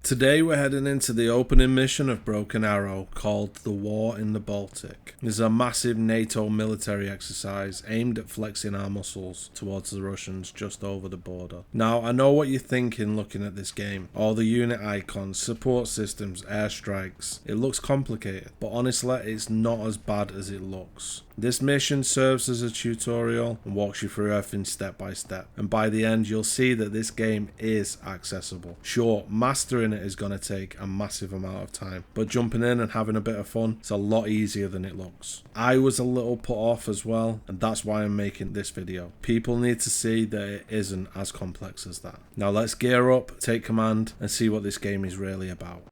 Today we're heading into the opening mission of Broken Arrow called The War in the Baltic. This is a massive NATO military exercise aimed at flexing our muscles towards the Russians just over the border. Now I know what you're thinking looking at this game. All the unit icons, support systems, airstrikes. It looks complicated, but honestly it's not as bad as it looks. This mission serves as a tutorial and walks you through everything step by step, and by the end you'll see that this game is accessible. Sure, mastering it is going to take a massive amount of time, but jumping in and having a bit of fun is a lot easier than it looks. I was a little put off as well, and that's why I'm making this video. People need to see that it isn't as complex as that. Now let's gear up, take command, and see what this game is really about.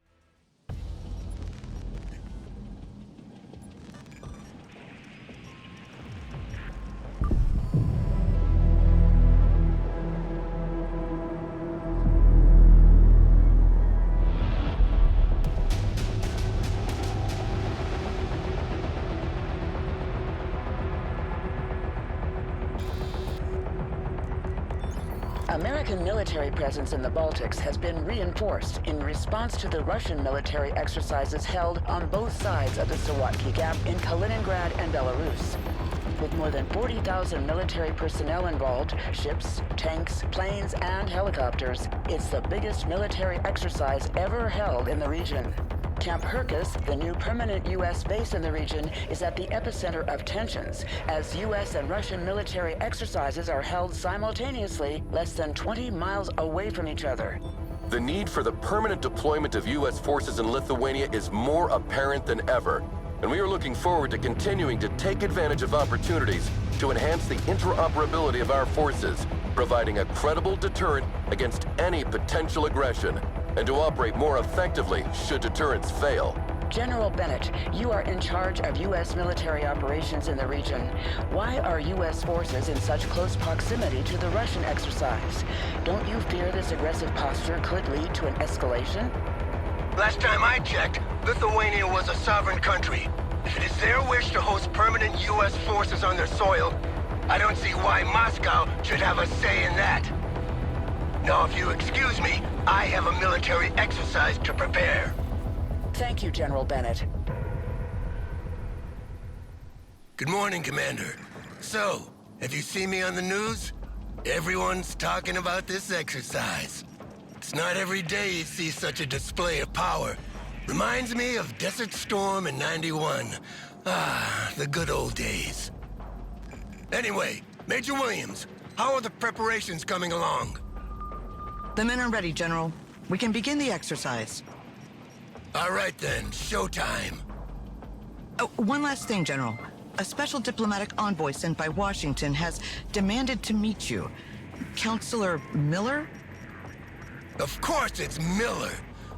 American military presence in the Baltics has been reinforced in response to the Russian military exercises held on both sides of the Sawatki Gap in Kaliningrad and Belarus. With more than 40,000 military personnel involved, ships, tanks, planes, and helicopters, it's the biggest military exercise ever held in the region. Camp Hercus, the new permanent U.S. base in the region, is at the epicenter of tensions, as U.S. and Russian military exercises are held simultaneously less than 20 miles away from each other. The need for the permanent deployment of U.S. forces in Lithuania is more apparent than ever, and we are looking forward to continuing to take advantage of opportunities to enhance the interoperability of our forces, providing a credible deterrent against any potential aggression, and to operate more effectively should deterrents fail. General Bennett, you are in charge of U.S. military operations in the region. Why are U.S. forces in such close proximity to the Russian exercise? Don't you fear this aggressive posture could lead to an escalation? Last time I checked, Lithuania was a sovereign country. If it is their wish to host permanent U.S. forces on their soil, I don't see why Moscow should have a say in that. Now, if you excuse me, I have a military exercise to prepare. Thank you, General Bennett. Good morning, Commander. So, have you seen me on the news? Everyone's talking about this exercise. It's not every day you see such a display of power. Reminds me of Desert Storm in '91. Ah, the good old days. Anyway, Major Williams, how are the preparations coming along? The men are ready, General. We can begin the exercise. All right then, showtime. Oh, one last thing, General. A special diplomatic envoy sent by Washington has demanded to meet you. Counselor Miller? Of course it's Miller.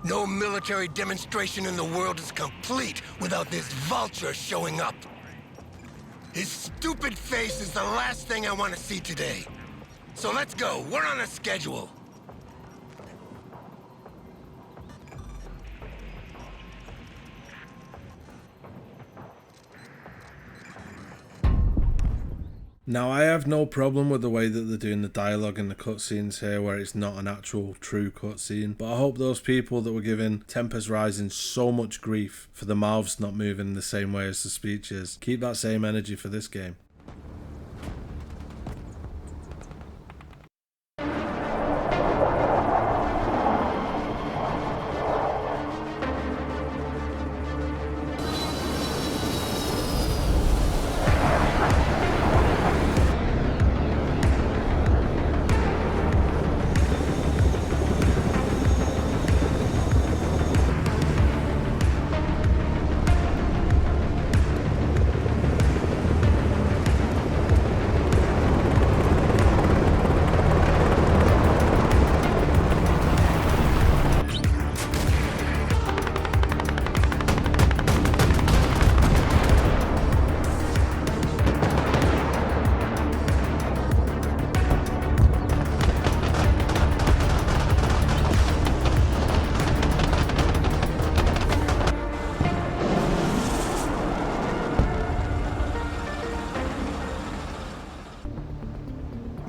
No military demonstration in the world is complete without this vulture showing up. His stupid face is the last thing I want to see today. So let's go, we're on a schedule. Now I have no problem with the way that they're doing the dialogue in the cutscenes here, where it's not an actual true cutscene, but I hope those people that were giving Tempest Rising so much grief for the mouths not moving the same way as the speeches keep that same energy for this game.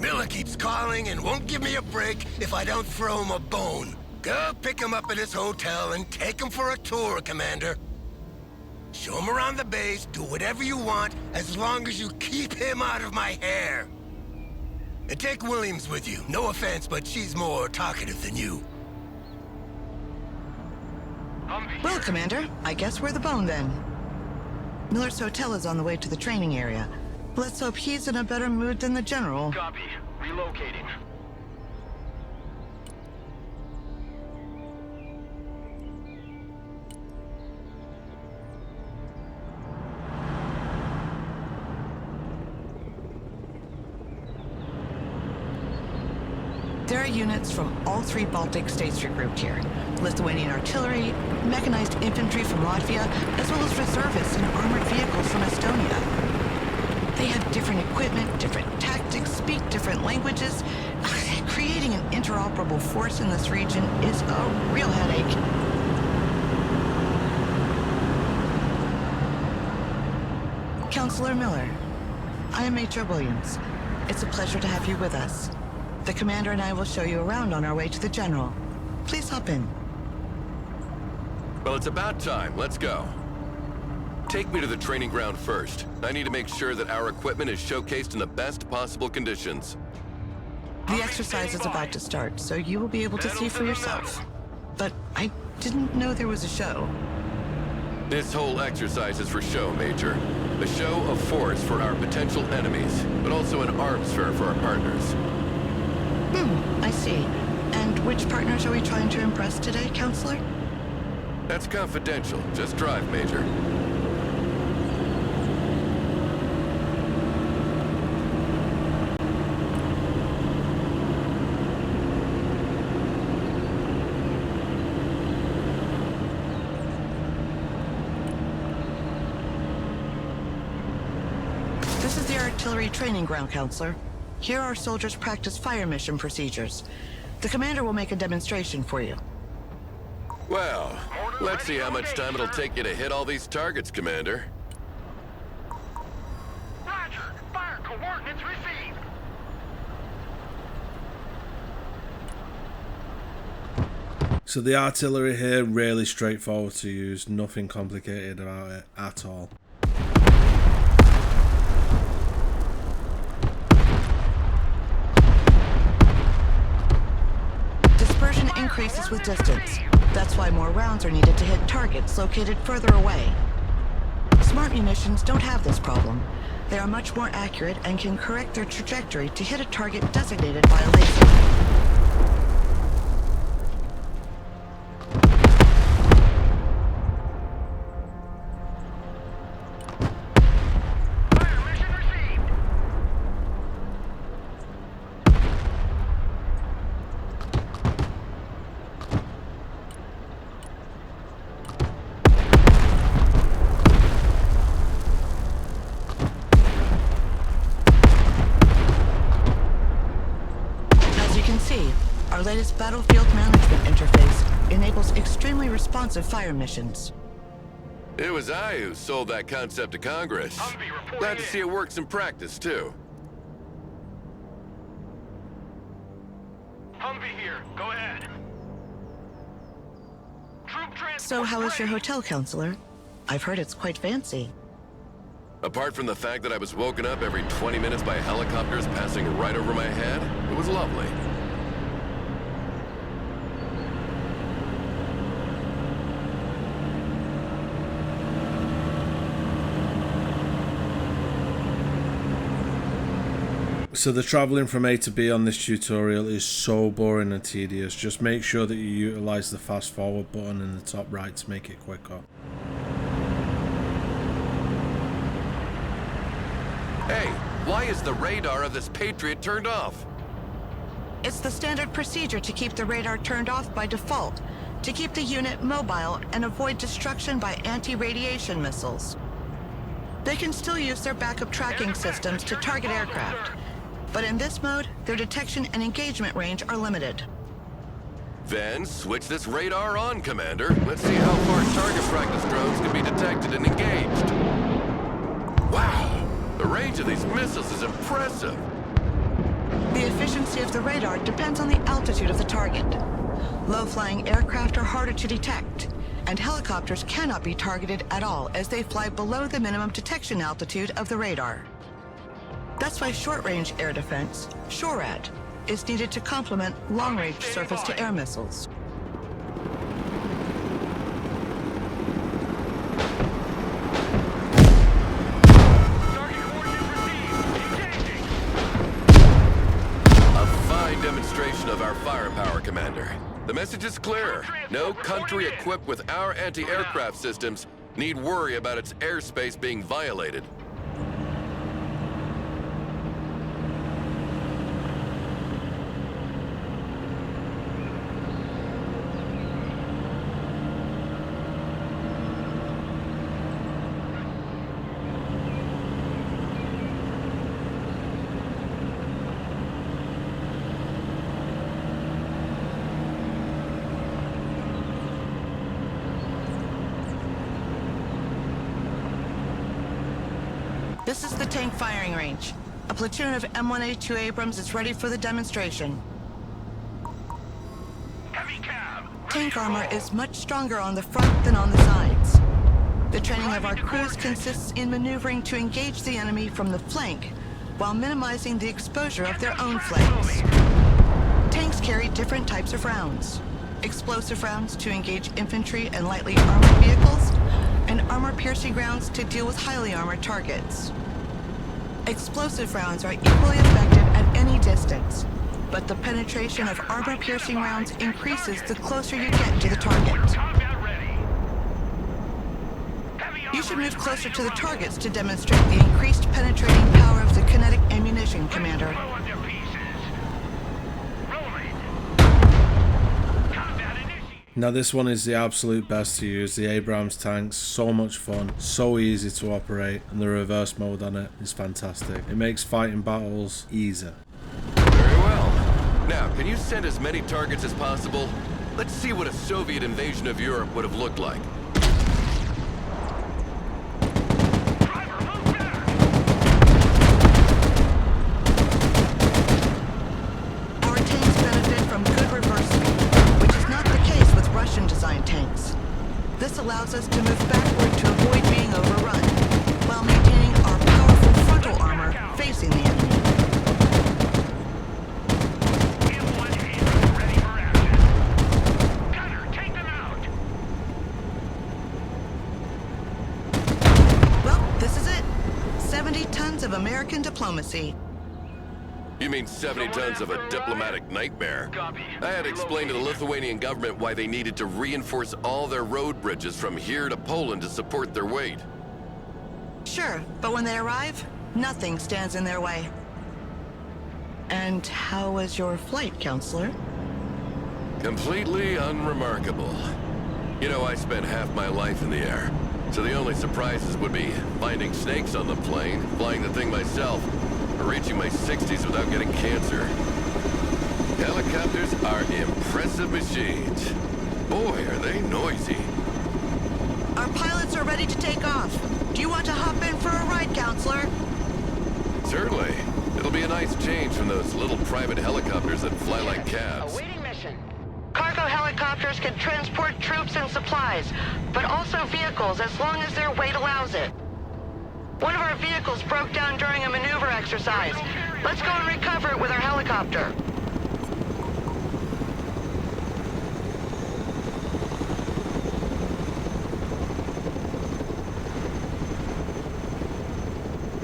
Miller keeps calling and won't give me a break if I don't throw him a bone. Go pick him up at his hotel and take him for a tour, Commander. Show him around the base, do whatever you want, as long as you keep him out of my hair. And take Williams with you. No offense, but she's more talkative than you. Well, Commander, I guess we're the bone then. Miller's hotel is on the way to the training area. Let's hope he's in a better mood than the General. Copy. Relocating. There are units from all 3 Baltic states regrouped here. Lithuanian artillery, mechanized infantry from Latvia, as well as reservists and armored vehicles from Estonia. They have different equipment, different tactics, speak different languages. Creating an interoperable force in this region is a real headache. Counselor Miller, I am Major Williams. It's a pleasure to have you with us. The Commander and I will show you around on our way to the General. Please hop in. Well, it's about time. Let's go. Take me to the training ground first. I need to make sure that our equipment is showcased in the best possible conditions. The exercise is about to start, so you will be able to see for yourself. But I didn't know there was a show. This whole exercise is for show, Major. A show of force for our potential enemies, but also an arms fair for our partners. I see. And which partners are we trying to impress today, Counselor? That's confidential. Just drive, Major. This is the artillery training ground, Counselor. Here our soldiers practice fire mission procedures. The Commander will make a demonstration for you. Well, let's see how much time it'll take you to hit all these targets, Commander. Roger. Fire coordinates received. So the artillery here, really straightforward to use, nothing complicated about it at all. Increases with distance. That's why more rounds are needed to hit targets located further away. Smart munitions don't have this problem. They are much more accurate and can correct their trajectory to hit a target designated by a laser. Our latest battlefield management interface enables extremely responsive fire missions. It was I who sold that concept to Congress. Glad to see it works in practice, too. Humvee here. Go ahead. Troop transport. So how is your hotel, Counselor? I've heard it's quite fancy. Apart from the fact that I was woken up every 20 minutes by helicopters passing right over my head, it was lovely. So the travelling from A to B on this tutorial is so boring and tedious. Just make sure that you utilise the fast forward button in the top right to make it quicker. Hey, why is the radar of this Patriot turned off? It's the standard procedure to keep the radar turned off by default, to keep the unit mobile and avoid destruction by anti-radiation missiles. They can still use their backup tracking systems to target aircraft, but in this mode, their detection and engagement range are limited. Then switch this radar on, Commander. Let's see how far target practice drones can be detected and engaged. Wow, the range of these missiles is impressive. The efficiency of the radar depends on the altitude of the target. Low-flying aircraft are harder to detect, and helicopters cannot be targeted at all as they fly below the minimum detection altitude of the radar. That's why short-range air defense, SHORAD, is needed to complement long-range surface-to-air missiles. Target coordinates received. Engaging. A fine demonstration of our firepower, Commander. The message is clear. No country equipped with our anti-aircraft systems need worry about its airspace being violated. This is the tank firing range. A platoon of M1A2 Abrams is ready for the demonstration. Heavy cab. Tank armor is much stronger on the front than on the sides. The training of our crews consists in maneuvering to engage the enemy from the flank while minimizing the exposure of their own flanks. Tanks carry different types of rounds. Explosive rounds to engage infantry and lightly armored vehicles, and armor-piercing rounds to deal with highly armored targets. Explosive rounds are equally effective at any distance, but the penetration of armor-piercing rounds increases the closer you get to the target. Combat ready. Heavy You should move armor closer ready to the rock. targets to demonstrate the increased penetrating power of the kinetic ammunition, Commander. Blow up their pieces. Rolling. Combat initiated. Now this one is the absolute best to use, the Abrams tanks. So much fun, so easy to operate, and the reverse mode on it is fantastic. It makes fighting battles easier. Very well. Now, can you send as many targets as possible? Let's see what a Soviet invasion of Europe would have looked like. Driver, move back. Our tanks benefit from good reverse speed, which is not the case with Russian-designed tanks. This allows us to move backward to avoid being overrun, while maintaining our powerful frontal armor facing the enemy. M1 Abrams ready for action. Gunner, take them out. Well, this is it. 70 tons of American diplomacy. You mean 70 tons of a diplomatic nightmare? Copy. I had explained to the Lithuanian government why they needed to reinforce all their road bridges from here to Poland to support their weight. Sure, but when they arrive, nothing stands in their way. And how was your flight, Counselor? Completely unremarkable. You know, I spent half my life in the air, so the only surprises would be finding snakes on the plane, flying the thing myself, or reaching my 60s without getting cancer. Helicopters are impressive machines. Boy, are they noisy. Our pilots are ready to take off. Do you want to hop in for a ride, Counselor? Certainly. It'll be a nice change from those little private helicopters that fly like cabs. Awaiting mission. Cargo helicopters can transport troops and supplies, but also vehicles as long as their weight allows it. One of our vehicles broke down during a maneuver exercise. Let's go and recover it with our helicopter.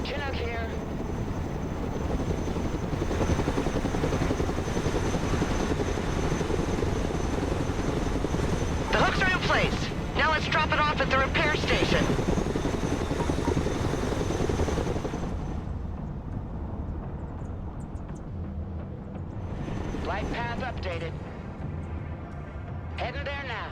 Chinook here. The hooks are in place. Now let's drop it off at the repair station. Flight path updated. Heading there now.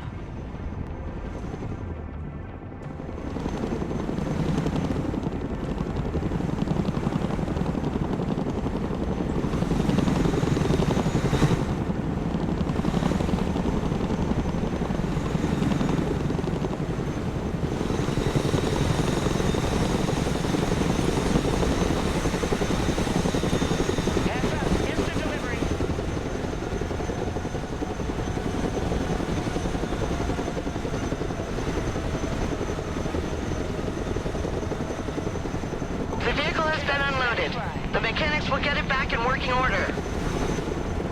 completed. The mechanics will get it back in working order.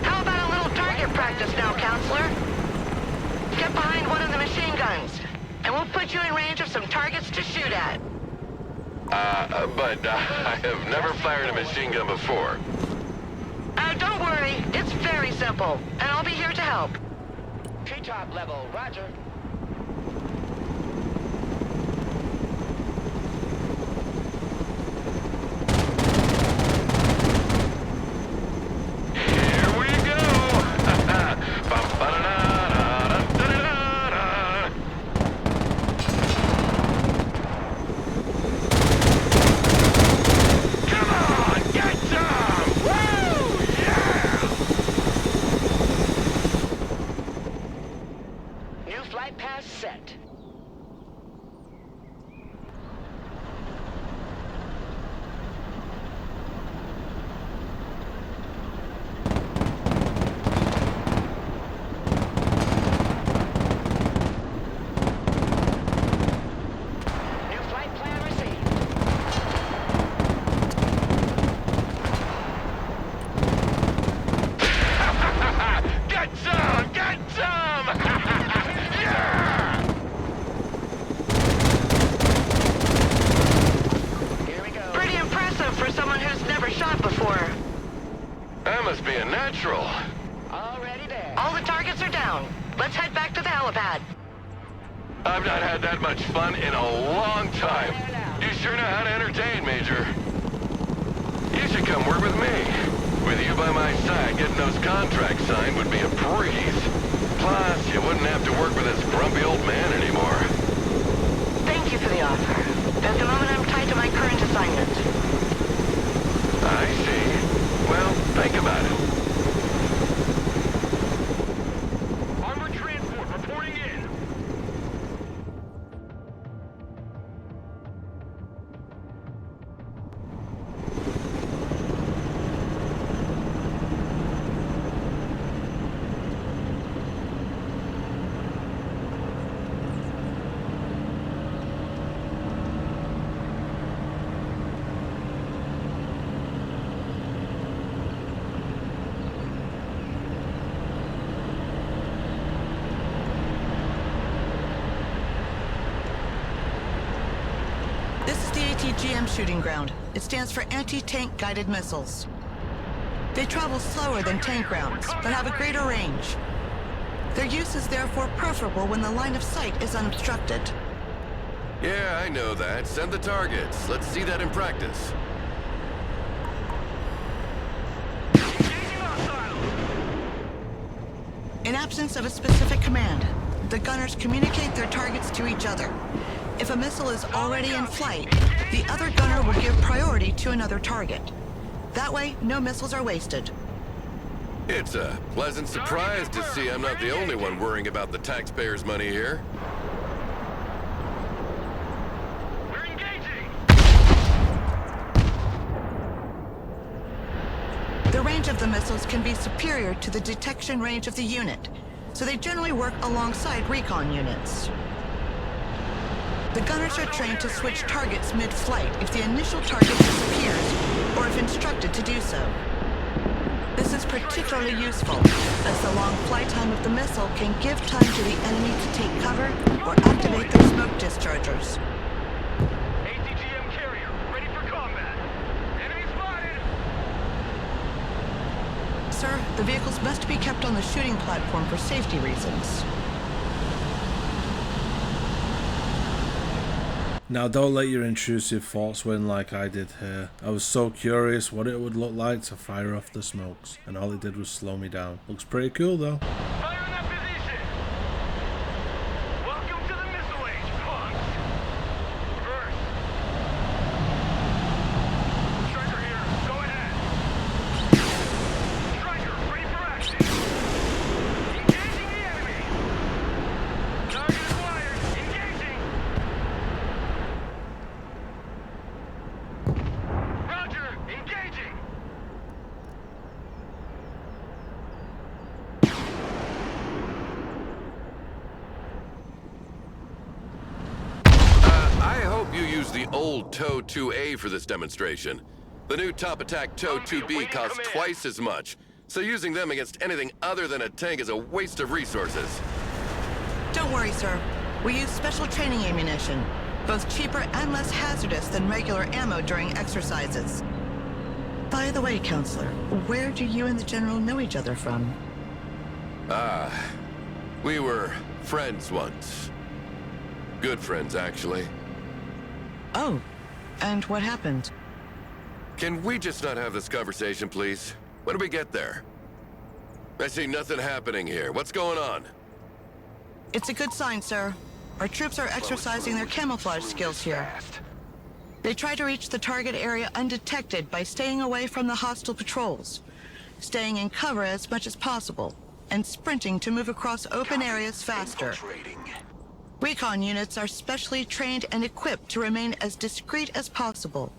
How about a little target practice now, Counselor? Get behind one of the machine guns, and we'll put you in range of some targets to shoot at. But I have never fired a machine gun before. Don't worry, it's very simple, and I'll be here to help. Treetop level, roger. Here we go! Bum-ba-da-da-da-da-da-da-da. Come on, get some! Woo! Yeah! New flight path set. New flight plan received. Get some! Get some! Yeah! Here we go. Pretty impressive for someone who's never shot before. That must be a natural. Already there. All the targets are down. Let's head back to the helipad. I've not had that much fun in a long time. You sure know how to entertain, Major. You should come work with me. With you by my side, getting those contracts signed would be a breeze. Plus, you wouldn't have to work with this grumpy old man anymore. Thank you for the offer. At the moment, I'm tied to my current assignment. I see. Well, think about it. Armored transport reporting in. This is the ATGM shooting ground. It stands for Anti-Tank Guided Missiles. They travel slower than tank rounds, but have a greater range. Their use is therefore preferable when the line of sight is unobstructed. Yeah, I know that. Send the targets. Let's see that in practice. Engaging hostiles. In absence of a specific command, the gunners communicate their targets to each other. If a missile is already in flight, the other gunner will give priority to another target. That way, no missiles are wasted. It's a pleasant surprise to see I'm not the only one worrying about the taxpayers' money here. We're engaging. The range of the missiles can be superior to the detection range of the unit, so they generally work alongside recon units. The gunners are trained to switch targets mid-flight if the initial target disappears or if instructed to do so. This is particularly useful, as the long flight time of the missile can give time to the enemy to take cover or activate their smoke dischargers. ATGM carrier, ready for combat. Enemy spotted. Sir, the vehicles must be kept on the shooting platform for safety reasons. Now don't let your intrusive thoughts win like I did here. I was so curious what it would look like to fire off the smokes, and all it did was slow me down. Looks pretty cool though. Fire in that position. Welcome to the missile age, punks. Reverse. Striker here. Go ahead. Striker, ready for action. Engaging the enemy. Target acquired. Engaging. Roger. Engaging. I hope you use the old TOW 2A for this demonstration. The new top attack TOW 2B costs twice as much, so using them against anything other than a tank is a waste of resources. Don't worry, sir. We use special training ammunition, both cheaper and less hazardous than regular ammo during exercises. By the way, Counselor, where do you and the General know each other from? We were friends once. Good friends, actually. Oh, and what happened? Can we just not have this conversation, please? When do we get there? I see nothing happening here. What's going on? It's a good sign, sir. Our troops are exercising their camouflage skills here. They try to reach the target area undetected by staying away from the hostile patrols, staying in cover as much as possible, and sprinting to move across open areas faster. Recon units are specially trained and equipped to remain as discreet as possible.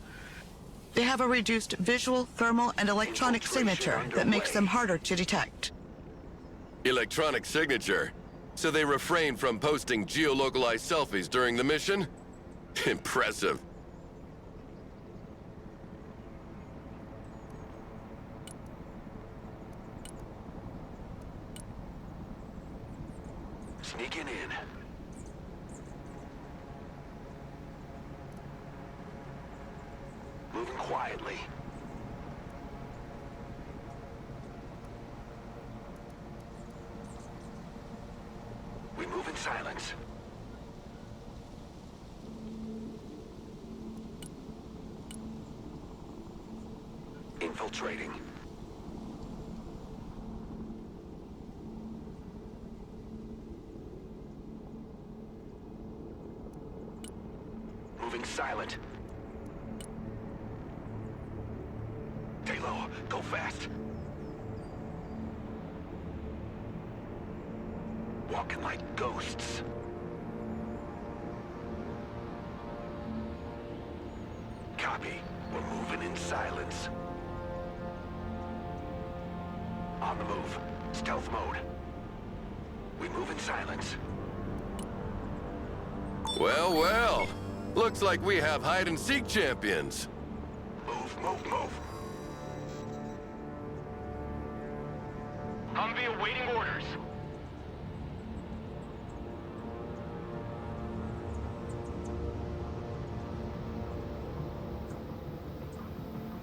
They have a reduced visual, thermal, and electronic signature that makes them harder to detect. Electronic signature? So they refrain from posting geolocalized selfies during the mission? Impressive. Sneaking in. Moving quietly. We move in silence. Infiltrating. Moving silent. Stay low. Go fast. Walking like ghosts. Copy. We're moving in silence. On the move. Stealth mode. We move in silence. Well, well. Looks like we have hide-and-seek champions. Move, move, move. Humvee awaiting orders.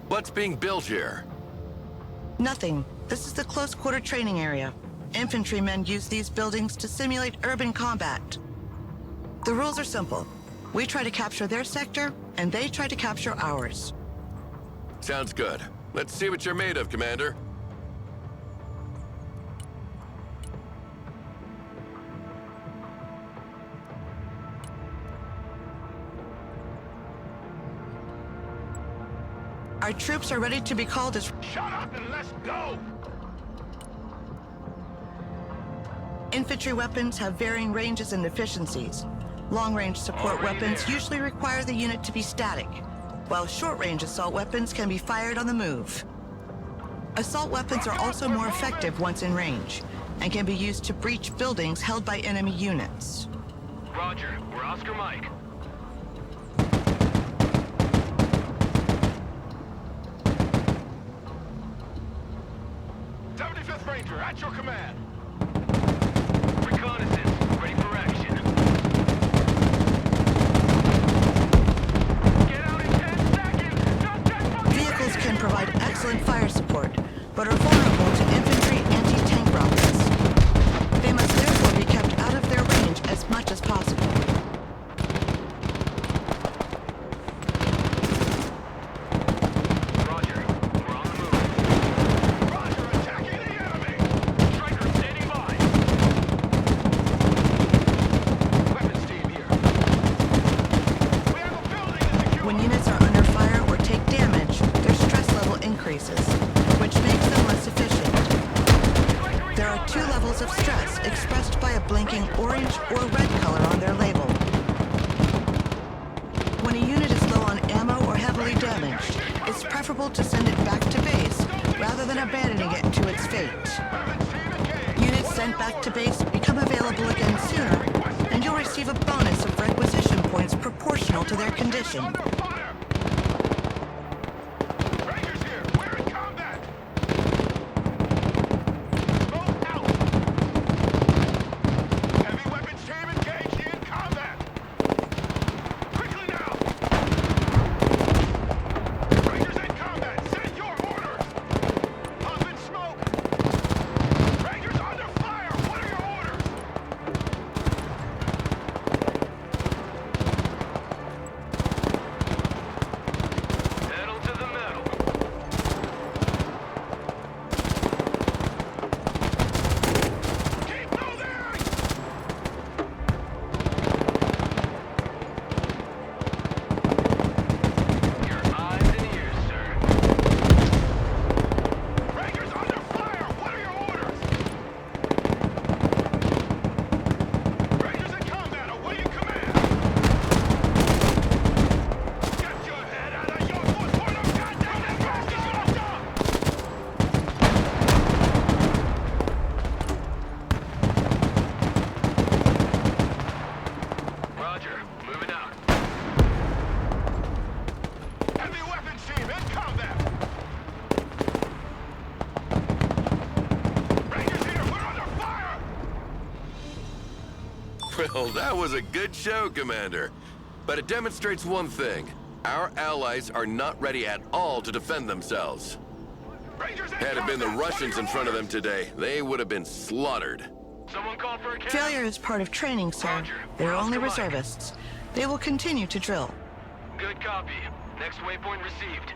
What's being built here? Nothing. This is the close-quarter training area. Infantrymen use these buildings to simulate urban combat. The rules are simple. We try to capture their sector, and they try to capture ours. Sounds good. Let's see what you're made of, Commander. Our troops are ready to be called as... Shut up and let's go! Infantry weapons have varying ranges and efficiencies. Long-range support weapons usually require the unit to be static, while short-range assault weapons can be fired on the move. Assault weapons are also more effective once in range, and can be used to breach buildings held by enemy units. Roger, we're Oscar Mike. Ranger, at your command. Reconnaissance, ready for action. Get out in 10 seconds! Not 10 fucking Vehicles can provide excellent fire support, but are vulnerable to infantry anti-tank rockets. They must therefore be kept out of their range as much as possible. To send it back to base rather than abandoning it to its fate. Units sent back to base become available again sooner, and you'll receive a bonus of requisition points proportional to their condition. Well, that was a good show, Commander. But it demonstrates one thing. Our allies are not ready at all to defend themselves. Had it been the Russians in front of them today, they would have been slaughtered. Someone called for a cannon. Failure is part of training, sir. Roger. They're only Oscar Mike. reservists. They will continue to drill. Good copy. Next waypoint received.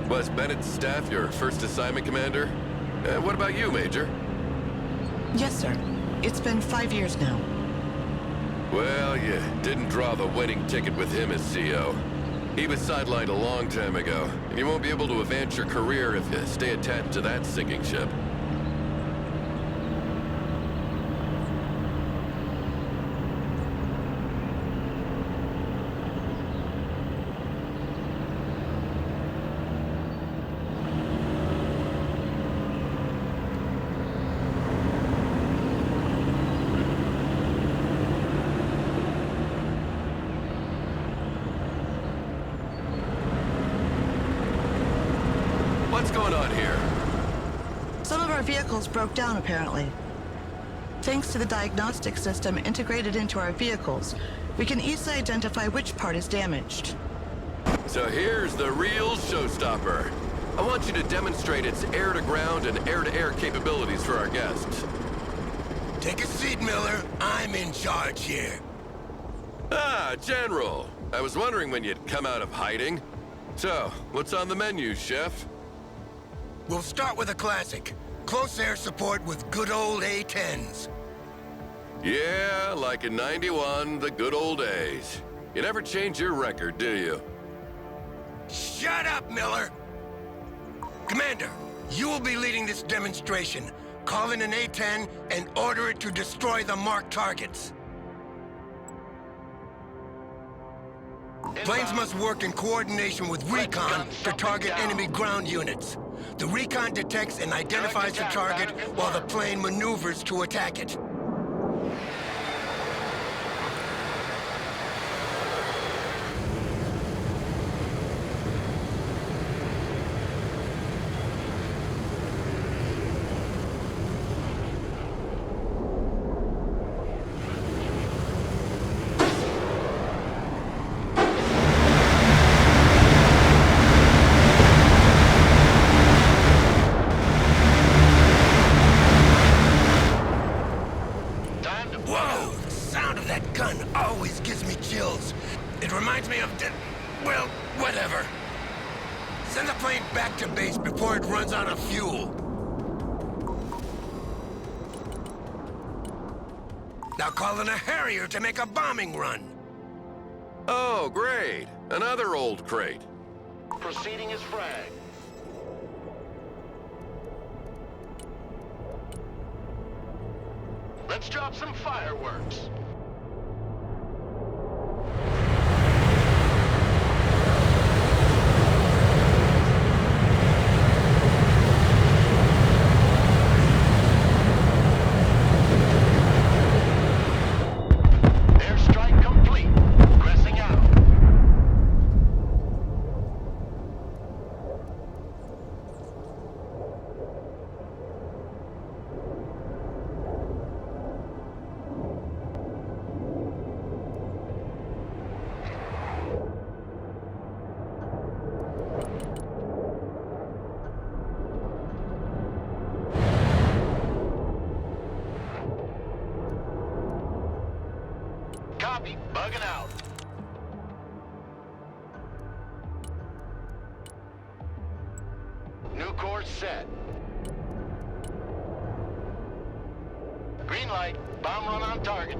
Was Bennett's staff your first assignment, Commander? What about you, Major? Yes, sir. It's been 5 years now. Well, you didn't draw the winning ticket with him as CO. He was sidelined a long time ago, and you won't be able to advance your career if you stay attached to that sinking ship. What's going on here? Some of our vehicles broke down, apparently. Thanks to the diagnostic system integrated into our vehicles, we can easily identify which part is damaged. So here's the real showstopper. I want you to demonstrate its air-to-ground and air-to-air capabilities for our guests. Take a seat, Miller. I'm in charge here. Ah, General. I was wondering when you'd come out of hiding. So, what's on the menu, Chef? We'll start with a classic. Close air support with good old A-10s. Yeah, like in '91, the good old days. You never change your record, do you? Shut up, Miller! Commander, you will be leading this demonstration. Call in an A-10 and order it to destroy the marked targets. Planes must work in coordination with recon to target enemy ground units. The recon detects and identifies the target while the plane maneuvers to attack it. Whoa! The sound of that gun always gives me chills. It reminds me of well, whatever. Send the plane back to base before it runs out of fuel. Now call in a Harrier to make a bombing run. Oh, great. Another old crate. Proceeding as frag. Let's drop some fireworks. Airstrike complete. Pressing out. Copy. Bugging out. New course set. Green light. Bomb run on target.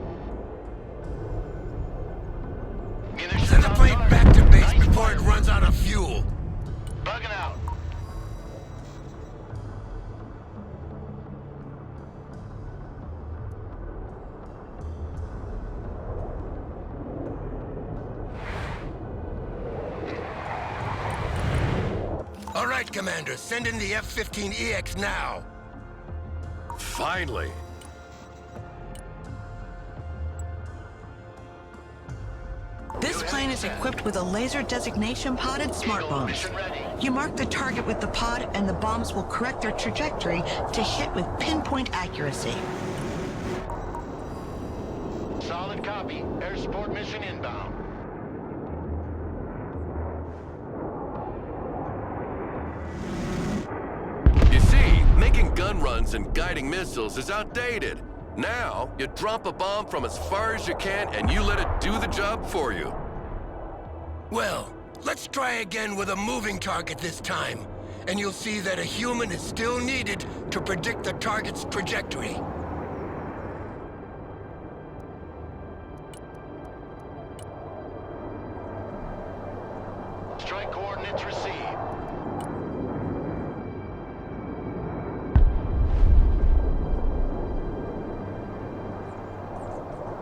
Send the plane back to base before it runs out of fuel. Bugging out. All right, Commander, send in the F-15EX now. Finally. This This plane is equipped with a laser designation podded smart bombs. You mark the target with the pod and the bombs will correct their trajectory to hit with pinpoint accuracy. Solid copy. Air support mission inbound. You see, making gun runs and guiding missiles is outdated. Now, you drop a bomb from as far as you can and you let it do the job for you. Well, let's try again with a moving target this time, and you'll see that a human is still needed to predict the target's trajectory. Strike coordinates received.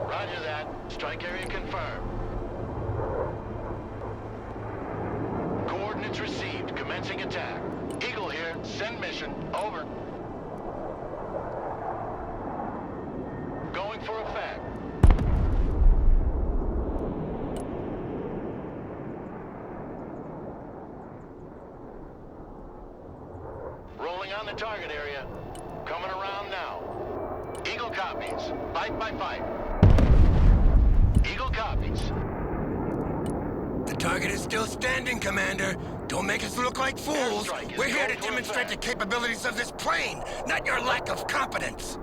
Roger that. Strike area confirmed. Coordinates received. Commencing attack. Eagle here. Send mission. Over. Going for effect. Rolling on the target area. Coming around now. Eagle copies. Fight by fight. Eagle copies. The target is still standing, Commander. Don't make us look like fools. Airstrike is We're here go to for demonstrate the effect. capabilities of this plane, not your lack of competence.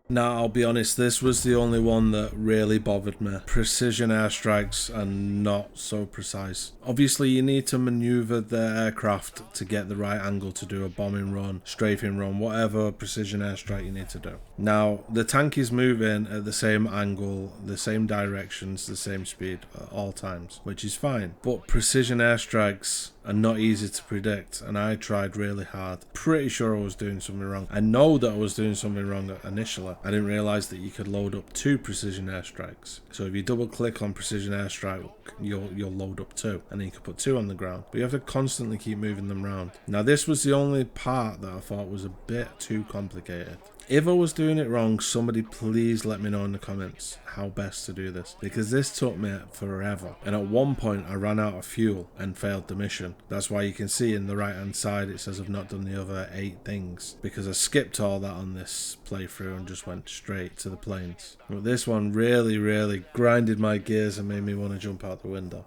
Now, I'll be honest, this was the only one that really bothered me. Precision airstrikes are not so precise. Obviously, you need to maneuver the aircraft to get the right angle to do a bombing run, strafing run, whatever precision airstrike you need to do. Now, the tank is moving at the same angle, the same directions, the same speed at all times, which is fine. But precision airstrikes are not easy to predict, and I tried really hard. Pretty sure I was doing something wrong. I know that I was doing something wrong initially. I didn't realize that you could load up 2 precision airstrikes. So if you double click on precision airstrike, you'll load up 2, and then you can put 2 on the ground. But you have to constantly keep moving them around. Now, this was the only part that I thought was a bit too complicated. If I was doing it wrong, somebody please let me know in the comments how best to do this, because this took me forever, and at one point I ran out of fuel and failed the mission. That's why you can see in the right hand side it says I've not done the other 8 things, because I skipped all that on this playthrough and just went straight to the planes. But this one really grinded my gears and made me want to jump out the window.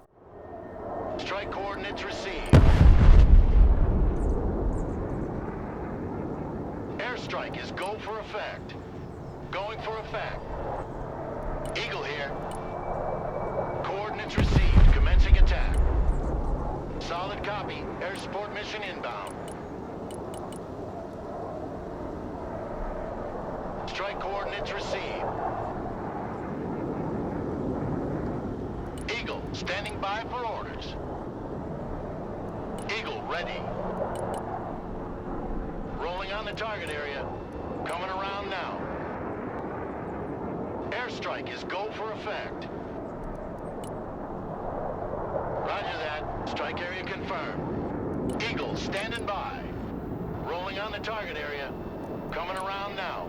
Strike coordinates received. Airstrike is go for effect. Going for effect. Eagle here. Coordinates received. Commencing attack. Solid copy. Air support mission inbound. Strike coordinates received. Eagle standing by for orders. Eagle ready. Rolling on the target area. Coming around now. Airstrike is go for effect. Roger that. Strike area confirmed. Eagle standing by. Rolling on the target area. Coming around now.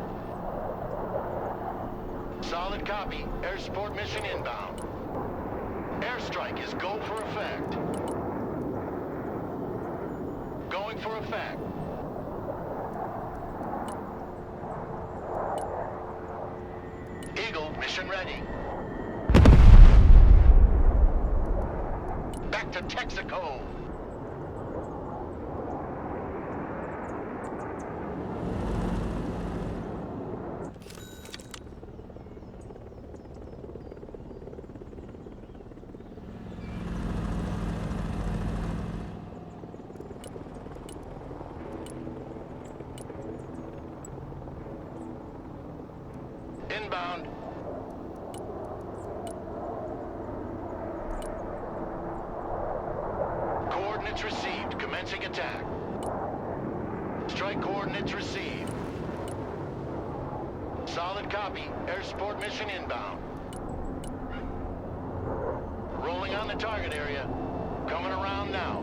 Solid copy. Air support mission inbound. Airstrike is go for effect. Going for effect. Eagle, mission ready. Back to Texaco. Inbound. Coordinates received. Commencing attack. Strike coordinates received. Solid copy. Air support mission inbound. Rolling on the target area. Coming around now.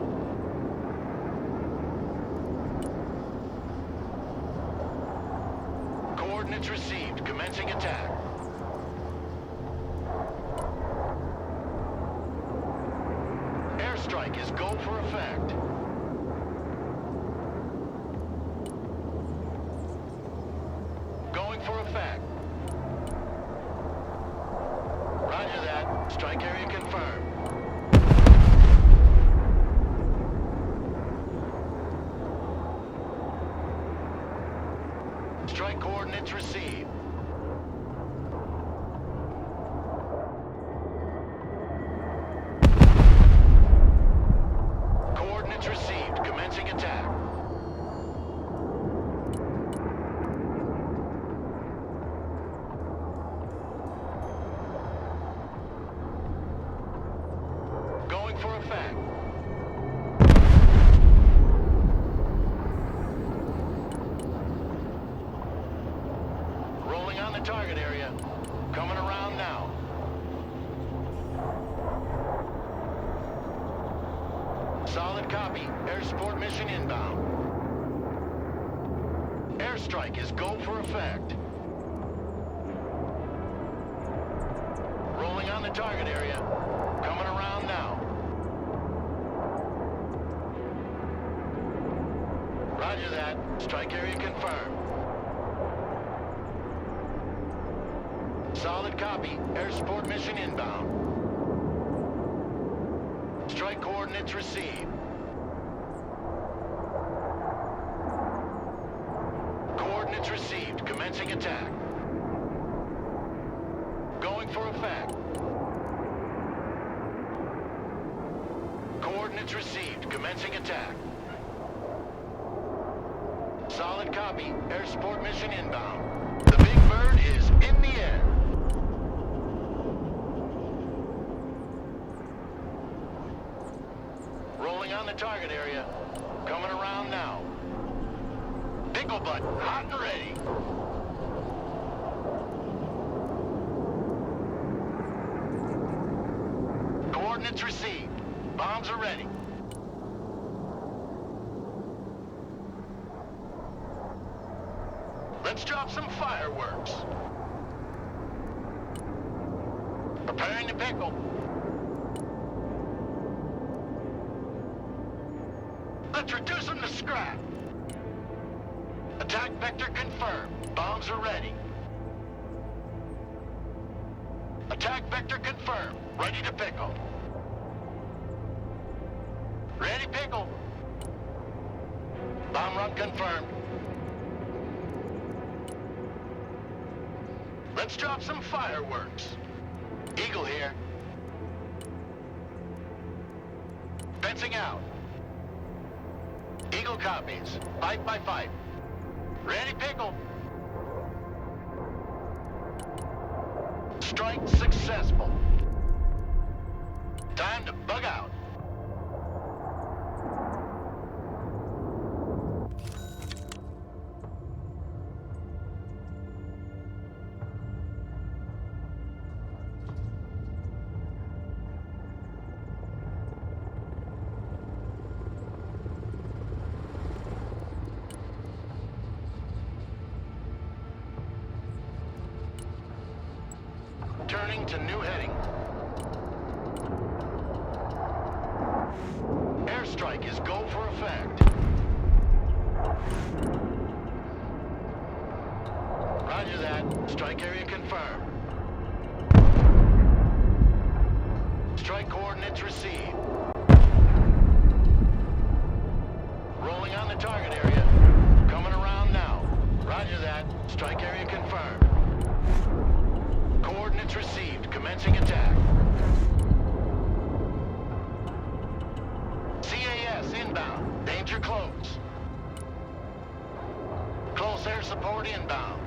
Coordinates received. Commencing attack. for effect. Roger that. Strike area confirmed. Strike coordinates received. Coordinates received. Commencing attack. Going for effect. Rolling on the target area. Coming around now. Solid copy. Air support mission inbound. Airstrike is go for effect. Rolling on the target area. Coming around now. Roger that. Strike area confirmed. Solid copy. Air support mission inbound. Strike coordinates received. Coordinates received. Commencing attack. Going for effect. Coordinates received. Commencing attack. Solid copy. Air support mission inbound. The big bird is in the air. Rolling on the target area. Coming around now. Picklebutt, hot and ready. Coordinates received. Bombs are ready. Let's drop some fireworks. Preparing to pickle. Let's reduce them to scrap. Attack vector confirmed. Bombs are ready. Attack vector confirmed. Ready to pickle. Ready, pickle. Bomb run confirmed. Let's drop some fireworks. Eagle here. Fencing out. Eagle copies. Fight by fight. Ready, pickle. Strike successful. Time to bug out. Turning to new heading. Airstrike is go for effect. Roger that. Strike area confirmed. Strike coordinates received. Rolling on the target area. Coming around now. Roger that. Strike area confirmed. Coordinates received. Commencing attack. CAS inbound. Danger close. Close air support inbound.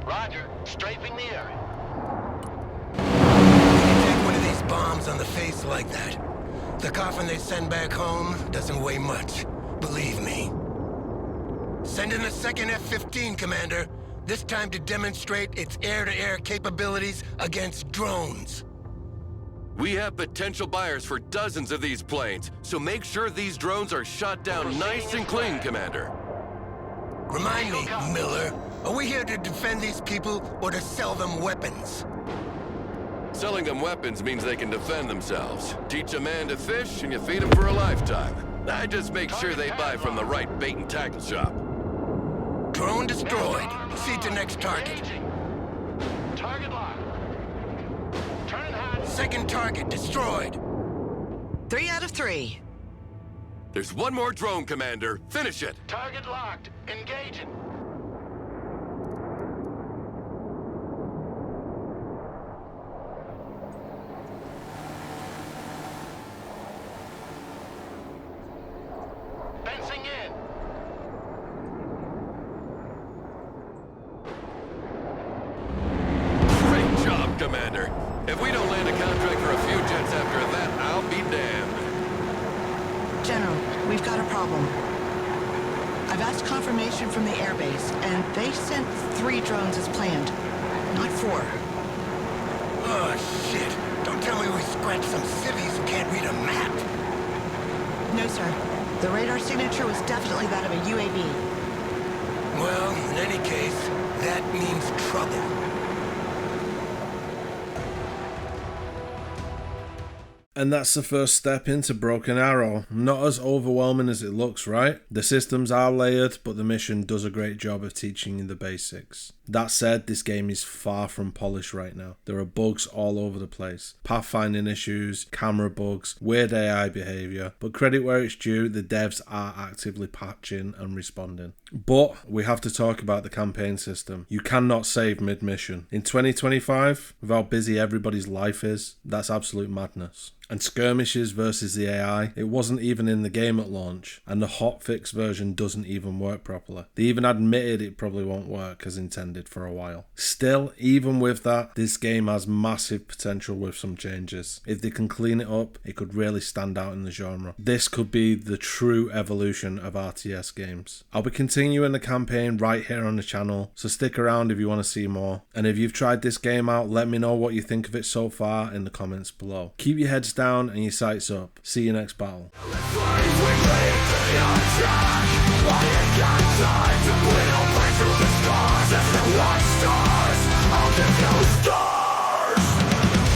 Roger. Strafing the area. You take one of these bombs on the face like that, the coffin they send back home doesn't weigh much. Believe me. Send in the second F-15, Commander. This time to demonstrate its air-to-air capabilities against drones. We have potential buyers for dozens of these planes, so make sure these drones are shot down nice and clean, Commander. Remind me, Miller, are we here to defend these people or to sell them weapons? Selling them weapons means they can defend themselves. Teach a man to fish and you feed him for a lifetime. I just make sure they buy from the right bait and tackle shop. Drone destroyed. Proceed to next target. Engaging. Target locked. Turning hot. Second target destroyed. 3 out of 3. There's one more drone, Commander. Finish it. Target locked. Engaging. Fencing in. Great job, Commander. If we don't land a contract for a few jets after that, I'll be damned. General, we've got a problem. I've asked confirmation from the airbase, and they sent 3 drones as planned, not 4. Oh, shit. Don't tell me we scratched some civvies who can't read a map. No, sir. The radar signature was definitely that of a UAV. Well, in any case, that means trouble. And that's the first step into Broken Arrow. Not as overwhelming as it looks, right? The systems are layered, but the mission does a great job of teaching you the basics. That said, this game is far from polished right now. There are bugs all over the place. Pathfinding issues, camera bugs, weird AI behaviour, but credit where it's due, the devs are actively patching and responding. But we have to talk about the campaign system. You cannot save mid-mission. In 2025, with how busy everybody's life is, that's absolute madness. And skirmishes versus the AI, it wasn't even in the game at launch, and the hotfix version doesn't even work properly. They even admitted it probably won't work as intended for a while. Still, even with that, this game has massive potential with some changes. If they can clean it up, it could really stand out in the genre. This could be the true evolution of RTS games. I'll be continuing the campaign right here on the channel, so stick around if you want to see more. And if you've tried this game out, let me know what you think of it so far in the comments below. Keep your heads down and your sights up. See you next battle. Stars, I'll give you stars.